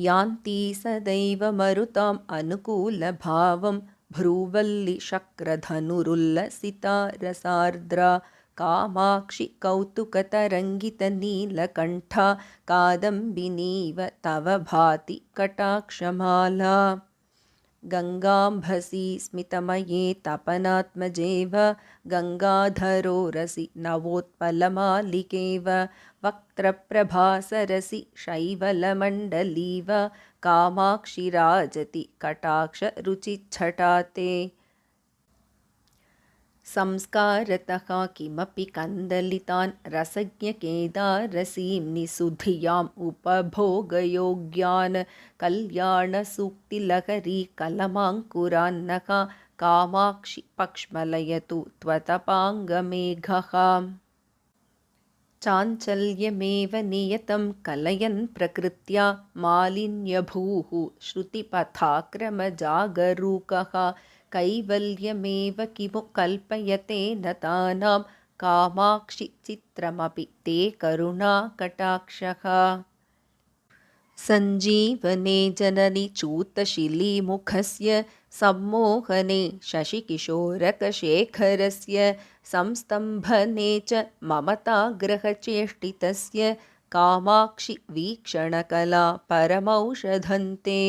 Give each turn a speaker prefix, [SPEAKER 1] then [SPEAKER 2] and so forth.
[SPEAKER 1] यान्ति सदैव मरुताम् अनुकूलभावं भ्रूवल्लिशक्रधनुरुल्लसिता रसार्द्रा कामाक्षि कौतुकतरङ्गितनीलकण्ठा कादम्बिनीव तव भाति कटाक्षमाला गङ्गाम्भसि स्मितमये तपनात्मजेव गङ्गाधरोरसि नवोत्पलमालिकेव वक्त्रप्रभासरसि शैवलमण्डलीव कामाक्षि राजति कटाक्षरुचिच्छटा ते संस्कारतः किमपि कन्दलितान् रसज्ञकेदारसीं निसुधियाम् उपभोगयोग्यान् कल्याणसूक्तिलहरी कलमाङ्कुरान्नः कामाक्षि पक्ष्मलयतु त्वतपाङ्गमेघः चाञ्चल्यमेव नियतं कलयन् प्रकृत्या मालिन्यभूः श्रुतिपथाक्रमजागरूकः कैवल्यमेव किमु कल्पयते नतानां कामाक्षि चित्रमपि ते करुणाकटाक्षः सञ्जीवने जननि चूतशिलीमुखस्य सम्मोहने शशिकिशोरकशेखरस्य संस्तम्भने च ममताग्रहचेष्टितस्य कामाक्षि वीक्षणकला परमौषधन्ते